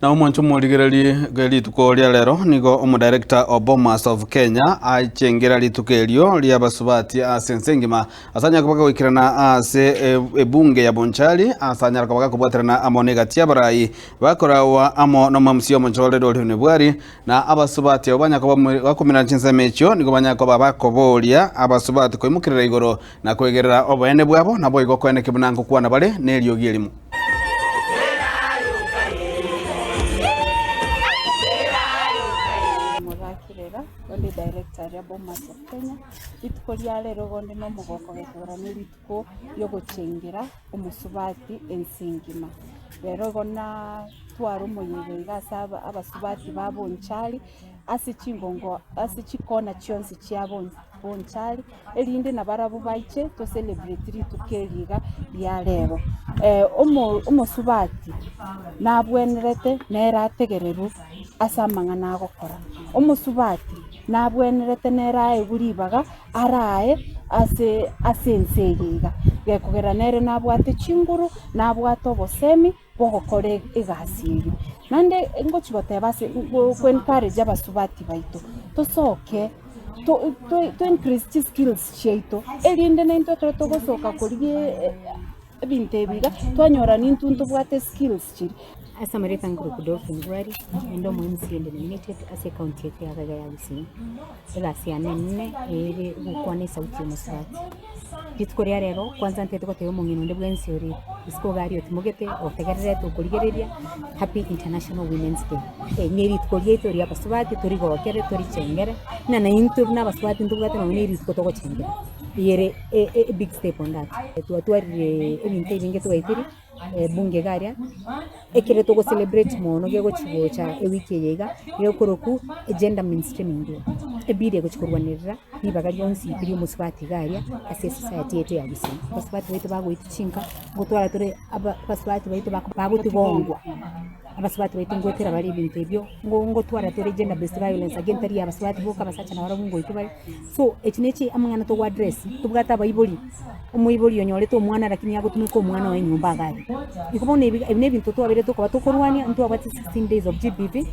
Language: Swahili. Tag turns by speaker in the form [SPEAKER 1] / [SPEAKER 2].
[SPEAKER 1] Na umwancho murigereri gerituko ria lero nigo umudirector of Bomas of Kenya aichengera ritukelio ria basubati asensengima asanya kubaga gwikirana ase ebunge ya Bonchari asanya kubaga kubwaterana amonega tiabarai bakorawa amo no mamsio Bonchari Dolphine Bwari na abasubati obanya kuba bakomera chinsemecho nigo banya kuba bakoboria abasubati koimukirira igoro na kwegerera obene bwabo nabo igo kwene kibunango kwana bare neryo gielimu.
[SPEAKER 2] Kirera, only director ya Bomas of Kenya. Ituko lya lero gonde no mugoko gekora n'irituko yo gucengera umusubati ensingima. Rero gona twaro muyebe igasaba abasubati ba Bonchari asichikona chionsi chia Bonchari elinde na barabu baiche to celebrate ritukeliga lya lero. Umusubati nabwenerete nerategereru asamanga nagokora. Umusubati nabwenerete nerae buribaga arae asensegiga gekugera nere nabwate chinguru nabwate obosemi bogokore igasiyo nande ngochibote base ku encourage abasubati baito tosoke to increase skills cheito elinde nento togosoka kuriye ebintu ebiga twanyora nintuntu bwate skills chiri.
[SPEAKER 3] As a American group, Dolphine Bwari, and Kisii and Nyamira, as a county of Kirera, Elasia Ukwane Sauti Musati. Kitkorero, Quanzante Totemon, the Bwensuri, Discovery of Mugete, or Tagaret, or Bulgaria, Happy International Women's Day. A near it Colliator, Yapaswati, Torigo, Territory Changer, Nana into Navaswat into what I need is Koto Changer. Here a big step on that. To a tour in taking it to a bungegaria. Ekere togo celebrate mono gego chigocha ewiki yega yokoroku gender mainstreaming do ebide go chikorwanirira bibaga byonsi biri musubati garia ase society yetu ya bisi basubati baitu bago itichinka gutwara tore abasubati baitu baguti bongwa abasubati baitu ngotera bari ibintu ebyo ngo twara tore gender based violence against ari abasubati boka basacha na barabungo itubari so echinechi amwana to address tubwata bayiboli umuyiboli yonyole to mwana lakini yagutumika umwana wa nyumba gari ikubone ebine bintu to abire to kwa to korwania ntu abati 16 days of GBV